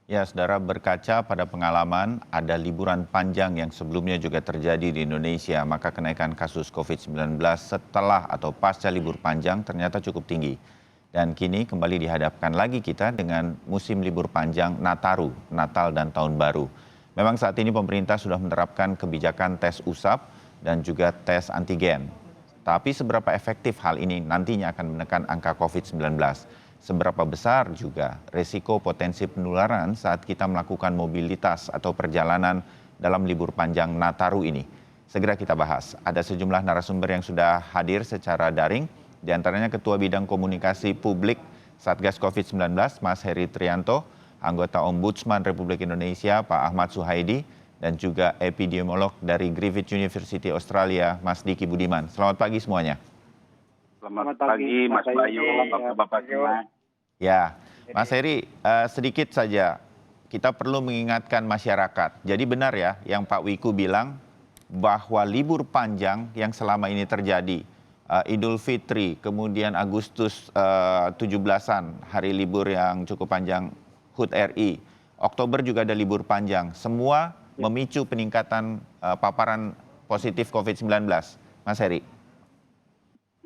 Ya, saudara, berkaca pada pengalaman ada liburan panjang yang sebelumnya juga terjadi di Indonesia, maka kenaikan kasus COVID-19 setelah atau pasca libur panjang ternyata cukup tinggi. Dan kini kembali dihadapkan lagi kita dengan musim libur panjang Nataru, Natal dan Tahun Baru. Memang saat ini pemerintah sudah menerapkan kebijakan tes usap dan juga tes antigen. Tapi seberapa efektif hal ini nantinya akan menekan angka COVID-19? Seberapa besar juga risiko potensi penularan saat kita melakukan mobilitas atau perjalanan dalam libur panjang Nataru ini? Segera kita bahas. Ada sejumlah narasumber yang sudah hadir secara daring, di antaranya Ketua Bidang Komunikasi Publik Satgas COVID-19, Mas Heri Trianto, anggota Ombudsman Republik Indonesia, Pak Ahmad Suhaidi, dan juga epidemiolog dari Griffith University Australia, Mas Diki Budiman. Selamat pagi semuanya. Selamat pagi, Mas Bayu, Bapak-Bapak semua. Ya, Mas Heri, sedikit saja kita perlu mengingatkan masyarakat. Jadi benar ya yang Pak Wiku bilang bahwa libur panjang yang selama ini terjadi, Idul Fitri, kemudian Agustus 17-an, hari libur yang cukup panjang HUT RI, Oktober juga ada libur panjang, semua memicu peningkatan paparan positif COVID-19. Mas Heri.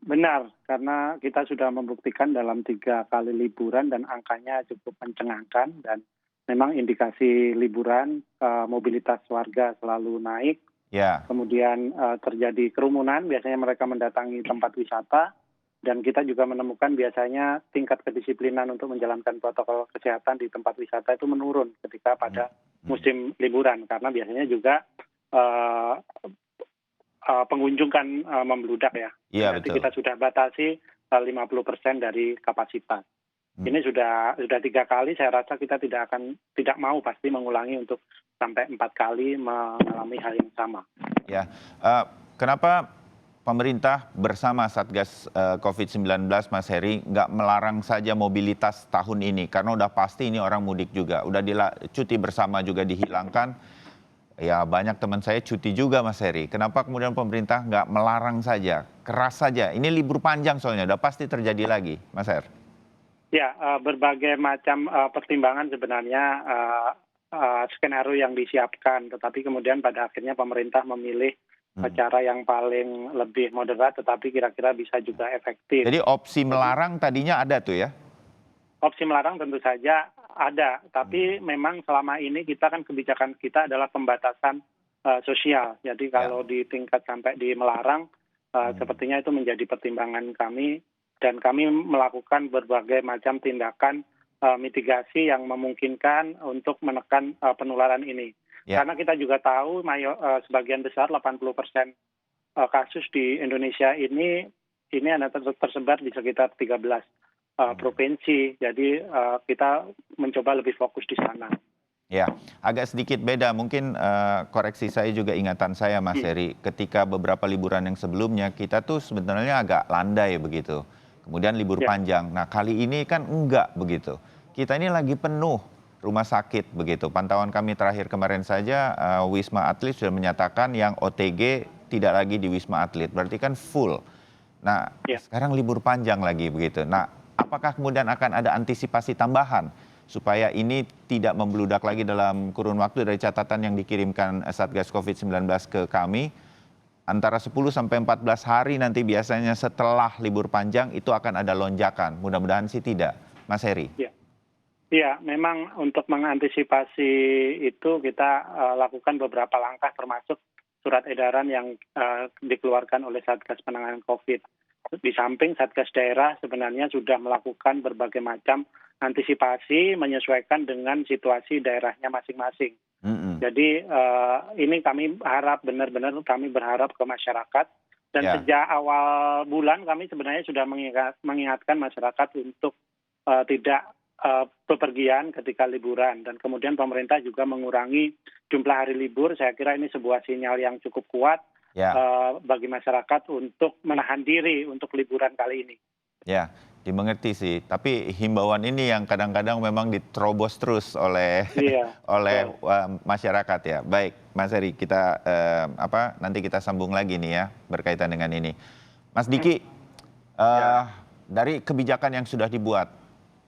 Benar, karena kita sudah membuktikan dalam 3 kali liburan dan angkanya cukup mencengangkan dan memang indikasi liburan mobilitas warga selalu naik. Ya. Kemudian terjadi kerumunan, biasanya mereka mendatangi tempat wisata dan kita juga menemukan biasanya tingkat kedisiplinan untuk menjalankan protokol kesehatan di tempat wisata itu menurun ketika pada musim liburan karena biasanya juga pengunjung kan membludak ya. Iya, Nanti betul. kita sudah batasi 50% dari kapasitas. Ini sudah 3 kali, saya rasa kita tidak mau pasti mengulangi untuk sampai 4 kali mengalami hal yang sama. Ya, kenapa pemerintah bersama Satgas COVID-19, Mas Heri, nggak melarang saja mobilitas tahun ini? Karena udah pasti ini orang mudik juga, udah cuti bersama juga dihilangkan. Ya banyak teman saya cuti juga, Mas Heri. Kenapa kemudian pemerintah nggak melarang saja, keras saja? Ini libur panjang soalnya, udah pasti terjadi lagi, Mas Her. Ya, berbagai macam pertimbangan sebenarnya skenario yang disiapkan, tetapi kemudian pada akhirnya pemerintah memilih cara yang paling lebih moderat, tetapi kira-kira bisa juga efektif. Jadi opsi melarang tadinya ada tuh ya? Opsi melarang tentu saja ada, tapi memang selama ini kita kan kebijakan kita adalah pembatasan sosial. Jadi kalau di tingkat sampai di melarang, sepertinya itu menjadi pertimbangan kami dan kami melakukan berbagai macam tindakan mitigasi yang memungkinkan untuk menekan penularan ini. Ya. Karena kita juga tahu sebagian besar 80% kasus di Indonesia ini ada tersebar di sekitar 13 provinsi, jadi kita mencoba lebih fokus di sana. Ya, agak sedikit beda. Mungkin koreksi saya juga ingatan saya, Mas Heri. Ketika beberapa liburan yang sebelumnya kita tuh sebenarnya agak landai begitu. Kemudian libur panjang. Nah kali ini kan enggak begitu. Kita ini lagi penuh rumah sakit begitu. Pantauan kami terakhir kemarin saja Wisma Atlet sudah menyatakan yang OTG tidak lagi di Wisma Atlet. Berarti kan full. Nah sekarang libur panjang lagi begitu. Nah apakah kemudian akan ada antisipasi tambahan supaya ini tidak membludak lagi dalam kurun waktu dari catatan yang dikirimkan Satgas COVID-19 ke kami, antara 10 sampai 14 hari nanti biasanya setelah libur panjang itu akan ada lonjakan. Mudah-mudahan sih tidak, Mas Heri. Iya, memang untuk mengantisipasi itu kita lakukan beberapa langkah termasuk surat edaran yang dikeluarkan oleh Satgas Penanganan COVID. Di samping Satgas Daerah sebenarnya sudah melakukan berbagai macam antisipasi menyesuaikan dengan situasi daerahnya masing-masing. Jadi ini kami harap benar-benar kami berharap ke masyarakat dan sejak awal bulan kami sebenarnya sudah mengingatkan masyarakat untuk tidak bepergian ketika liburan dan kemudian pemerintah juga mengurangi jumlah hari libur. Saya kira ini sebuah sinyal yang cukup kuat bagi masyarakat untuk menahan diri untuk liburan kali ini. Ya, dimengerti sih. Tapi himbauan ini yang kadang-kadang memang diterobos terus oleh masyarakat ya. Baik, Mas Heri, kita nanti kita sambung lagi nih ya berkaitan dengan ini. Mas Diki, dari kebijakan yang sudah dibuat,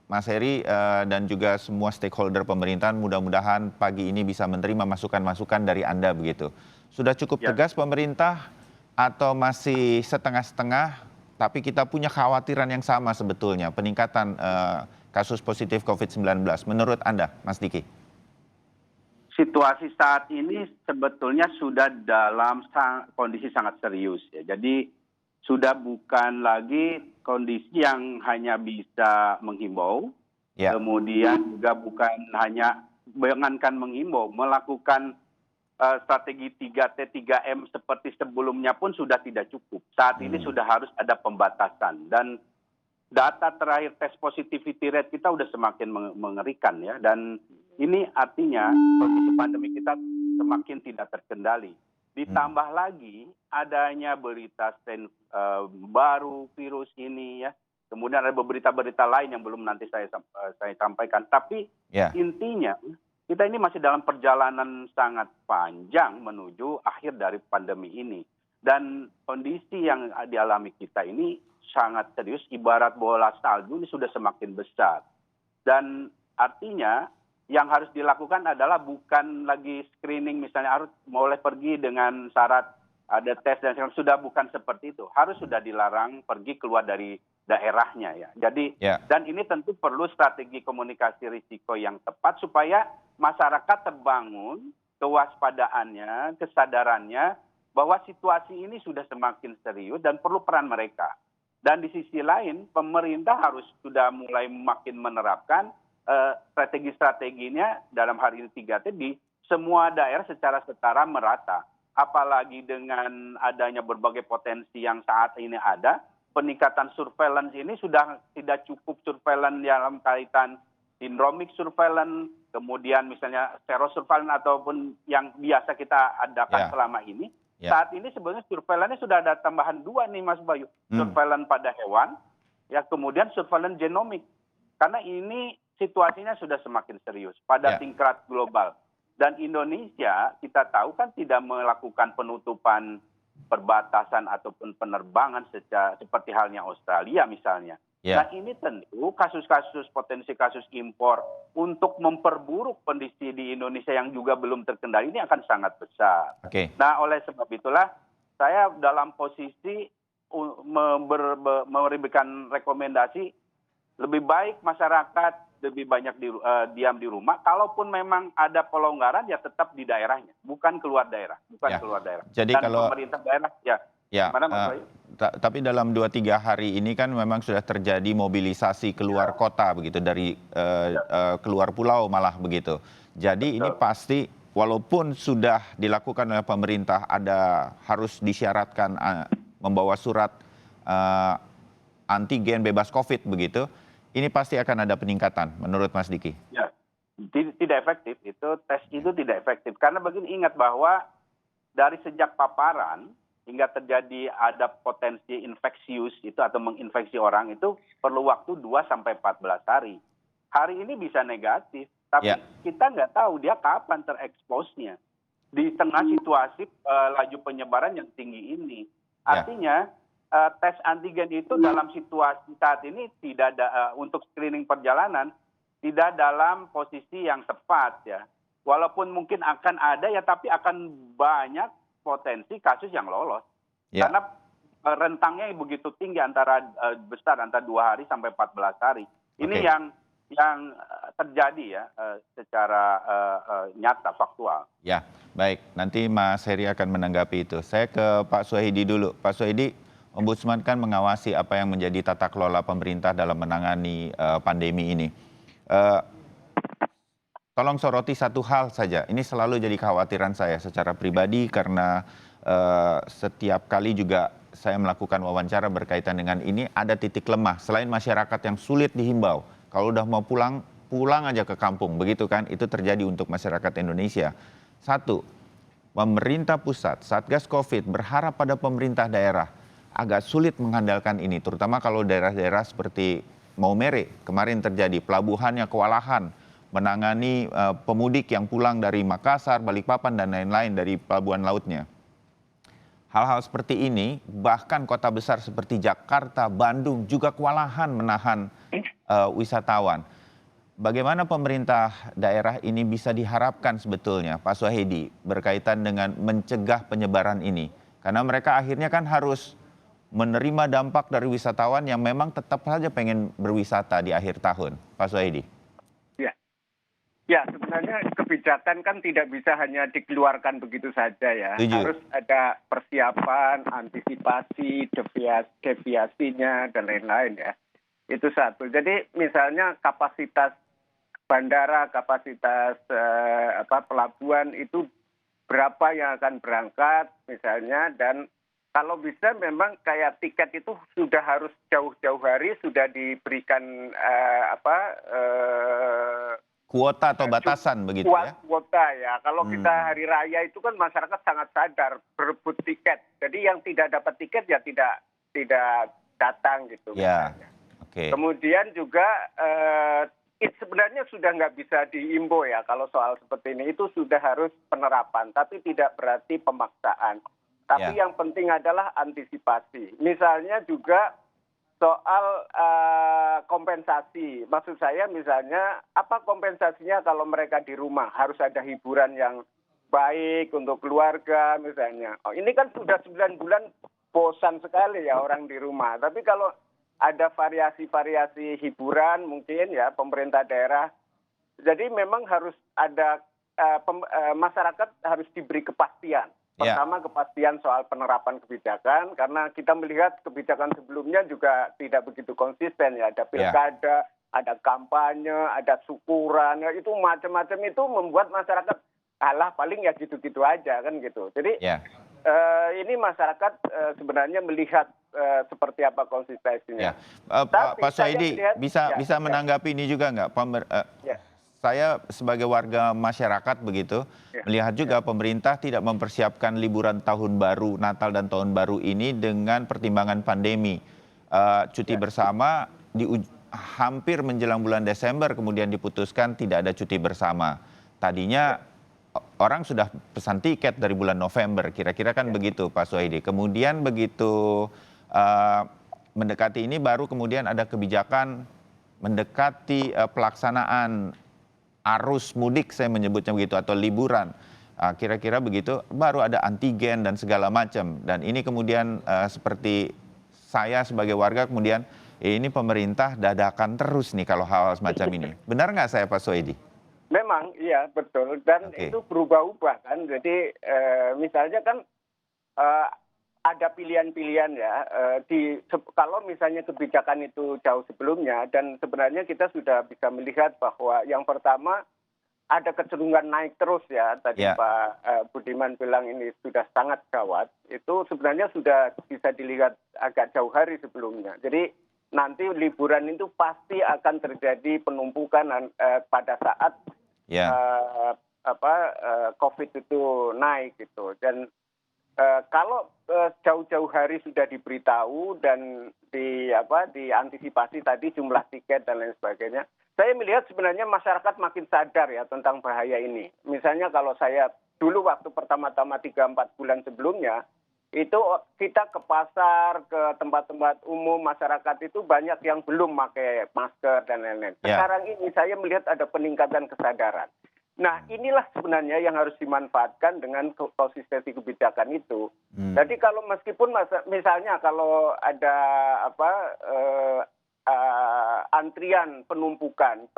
Mas Heri dan juga semua stakeholder pemerintahan mudah-mudahan pagi ini bisa menerima masukan-masukan dari Anda begitu. Sudah cukup Ya. tegas pemerintah atau masih setengah-setengah, tapi kita punya khawatiran yang sama sebetulnya, peningkatan kasus positif COVID-19. Menurut Anda, Mas Diki? Situasi saat ini sebetulnya sudah dalam kondisi sangat serius ya. Jadi sudah bukan lagi kondisi yang hanya bisa menghimbau, Ya, kemudian juga bukan hanya jangankan menghimbau, melakukan strategi 3T, 3M seperti sebelumnya pun sudah tidak cukup. Saat ini sudah harus ada pembatasan dan data terakhir tes positivity rate kita sudah semakin mengerikan ya, dan ini artinya kondisi pandemi kita semakin tidak terkendali. Ditambah lagi adanya berita strain baru virus ini ya, kemudian ada berita-berita lain yang belum nanti saya sampaikan. Tapi ya, intinya kita ini masih dalam perjalanan sangat panjang menuju akhir dari pandemi ini. Dan kondisi yang dialami kita ini sangat serius, ibarat bola salju ini sudah semakin besar. Dan artinya yang harus dilakukan adalah bukan lagi screening, misalnya harus boleh pergi dengan syarat ada tes dan sudah bukan seperti itu. Harus sudah dilarang pergi keluar dari daerahnya ya. Jadi ya. dan ini tentu perlu strategi komunikasi risiko yang tepat supaya masyarakat terbangun kewaspadaannya, kesadarannya bahwa situasi ini sudah semakin serius dan perlu peran mereka. Dan di sisi lain, pemerintah harus sudah mulai makin menerapkan strategi-strateginya dalam hari ini 3T di semua daerah secara setara merata. Apalagi dengan adanya berbagai potensi yang saat ini ada, peningkatan surveillance ini sudah tidak cukup surveillance dalam kaitan syndromic surveillance, kemudian misalnya serosurveillance ataupun yang biasa kita adakan selama ini. Saat ini sebenarnya surveillance sudah ada tambahan 2 nih Mas Bayu. Surveillance pada hewan, ya kemudian surveillance genomik. Karena ini situasinya sudah semakin serius pada tingkat global. Dan Indonesia kita tahu kan tidak melakukan penutupan perbatasan ataupun penerbangan seperti halnya Australia misalnya. Nah ini tentu kasus-kasus potensi kasus impor untuk memperburuk kondisi di Indonesia yang juga belum terkendali ini akan sangat besar. Nah oleh sebab itulah saya dalam posisi memberikan rekomendasi lebih baik masyarakat lebih banyak diam di rumah. Kalaupun memang ada pelonggaran ya tetap di daerahnya, bukan keluar daerah, Jadi dan kalau pemerintah daerah tapi dalam 2-3 hari ini kan memang sudah terjadi mobilisasi keluar kota begitu dari keluar pulau malah begitu. Jadi ini pasti walaupun sudah dilakukan oleh pemerintah ada harus disyaratkan membawa surat antigen bebas COVID begitu. Ini pasti akan ada peningkatan menurut Mas Diki. Ya, tidak efektif tes itu tidak efektif karena begini, ingat bahwa dari sejak paparan hingga terjadi ada potensi infeksius itu atau menginfeksi orang itu perlu waktu 2 sampai 14 hari. Hari ini bisa negatif, tapi kita nggak tahu dia kapan tereksposnya di tengah situasi laju penyebaran yang tinggi ini. Artinya tes antigen itu dalam situasi saat ini tidak ada untuk screening perjalanan tidak dalam posisi yang tepat ya. Walaupun mungkin akan ada ya, tapi akan banyak potensi kasus yang lolos. Karena rentangnya begitu tinggi besar antara 2 hari sampai 14 hari. Ini yang terjadi ya secara nyata faktual. Ya, baik. Nanti Mas Heri akan menanggapi itu. Saya ke Pak Suhaidi dulu. Pak Suhaidi, Ombudsman kan mengawasi apa yang menjadi tata kelola pemerintah dalam menangani pandemi ini. Tolong soroti satu hal saja. Ini selalu jadi kekhawatiran saya secara pribadi karena setiap kali juga saya melakukan wawancara berkaitan dengan ini ada titik lemah. Selain masyarakat yang sulit dihimbau, kalau udah mau pulang, pulang aja ke kampung. Begitu kan? Itu terjadi untuk masyarakat Indonesia. Satu, pemerintah pusat, Satgas COVID berharap pada pemerintah daerah agak sulit mengandalkan ini, terutama kalau daerah-daerah seperti Maumere kemarin terjadi, pelabuhannya kewalahan menangani pemudik yang pulang dari Makassar, Balikpapan, dan lain-lain dari pelabuhan lautnya. Hal-hal seperti ini, bahkan kota besar seperti Jakarta, Bandung juga kewalahan menahan wisatawan. Bagaimana pemerintah daerah ini bisa diharapkan sebetulnya, Pak Suhaidi, berkaitan dengan mencegah penyebaran ini? Karena mereka akhirnya kan harus menerima dampak dari wisatawan yang memang tetap saja pengen berwisata di akhir tahun. Pak Suhaidi. Ya, ya sebenarnya kebijakan kan tidak bisa hanya dikeluarkan begitu saja ya. Setuju. Harus ada persiapan, antisipasi, deviasinya dan lain-lain ya. Itu satu. Jadi misalnya kapasitas bandara, kapasitas pelabuhan itu berapa yang akan berangkat misalnya, dan kalau bisa memang kayak tiket itu sudah harus jauh-jauh hari sudah diberikan Kuota atau batasan begitu ya? Kuota ya. Kalau kita hari raya itu kan masyarakat sangat sadar berebut tiket. Jadi yang tidak dapat tiket ya tidak datang gitu. Ya. Oke. Kemudian juga sebenarnya sudah nggak bisa diimbau ya kalau soal seperti ini. Itu sudah harus penerapan, tapi tidak berarti pemaksaan. Tapi yang penting adalah antisipasi. Misalnya juga soal kompensasi. Maksud saya misalnya apa kompensasinya kalau mereka di rumah? Harus ada hiburan yang baik untuk keluarga misalnya. Oh, ini kan sudah 9 bulan bosan sekali ya orang di rumah. Tapi kalau ada variasi-variasi hiburan mungkin ya pemerintah daerah. Jadi memang harus ada masyarakat harus diberi kepastian. Pertama kepastian soal penerapan kebijakan karena kita melihat kebijakan sebelumnya juga tidak begitu konsisten ya. Ada pilkada, ada kampanye, ada syukuran, ya, itu macam-macam itu membuat masyarakat alah paling ya gitu-gitu aja kan gitu. Jadi ini masyarakat sebenarnya melihat seperti apa konsistensinya. Pak Suhaidi bisa menanggapi ini juga nggak? Saya sebagai warga masyarakat begitu melihat juga pemerintah tidak mempersiapkan liburan tahun baru, Natal dan tahun baru ini dengan pertimbangan pandemi. Cuti bersama hampir menjelang bulan Desember kemudian diputuskan tidak ada cuti bersama. Tadinya orang sudah pesan tiket dari bulan November, kira-kira kan begitu Pak Suhaidi. Kemudian begitu mendekati ini baru kemudian ada kebijakan mendekati pelaksanaan arus mudik saya menyebutnya begitu atau liburan. Kira-kira begitu baru ada antigen dan segala macam. Dan ini kemudian seperti saya sebagai warga kemudian ini pemerintah dadakan terus nih kalau hal semacam ini. Benar nggak saya Pak Suhaidi? Memang iya betul dan itu berubah-ubah kan. Jadi misalnya kan ada pilihan-pilihan ya. Kalau misalnya kebijakan itu jauh sebelumnya dan sebenarnya kita sudah bisa melihat bahwa yang pertama ada kecenderungan naik terus ya. Tadi Pak Budiman bilang ini sudah sangat gawat. Itu sebenarnya sudah bisa dilihat agak jauh hari sebelumnya. Jadi nanti liburan itu pasti akan terjadi penumpukan pada saat COVID itu naik gitu. Dan kalau jauh-jauh hari sudah diberitahu dan diantisipasi tadi jumlah tiket dan lain sebagainya, saya melihat sebenarnya masyarakat makin sadar ya tentang bahaya ini. Misalnya kalau saya dulu waktu pertama-tama 3-4 bulan sebelumnya, itu kita ke pasar, ke tempat-tempat umum masyarakat itu banyak yang belum pakai masker dan lain-lain. Sekarang ini saya melihat ada peningkatan kesadaran. Nah inilah sebenarnya yang harus dimanfaatkan dengan konsistensi kebijakan itu. Jadi kalau meskipun misalnya kalau ada antrian penumpukan,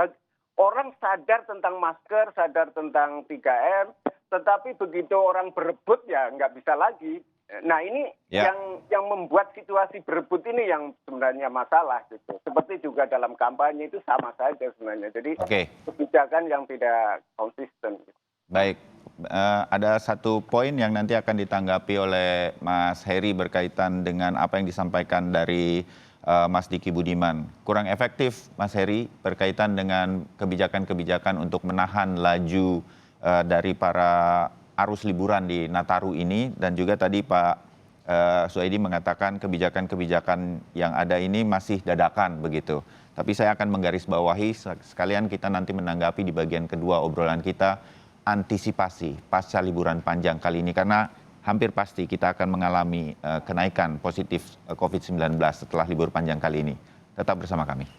orang sadar tentang masker, sadar tentang 3M, tetapi begitu orang berebut ya nggak bisa lagi. Nah ini yang membuat situasi berebut ini yang sebenarnya masalah gitu. Seperti juga dalam kampanye itu sama saja sebenarnya. Jadi kebijakan yang tidak konsisten. Gitu. Baik, ada satu poin yang nanti akan ditanggapi oleh Mas Heri berkaitan dengan apa yang disampaikan dari Mas Diki Budiman. Kurang efektif Mas Heri berkaitan dengan kebijakan-kebijakan untuk menahan laju dari para arus liburan di Nataru ini dan juga tadi Pak Suhaidi mengatakan kebijakan-kebijakan yang ada ini masih dadakan begitu. Tapi saya akan menggarisbawahi sekalian kita nanti menanggapi di bagian kedua obrolan kita antisipasi pasca liburan panjang kali ini karena hampir pasti kita akan mengalami kenaikan positif COVID-19 setelah libur panjang kali ini. Tetap bersama kami.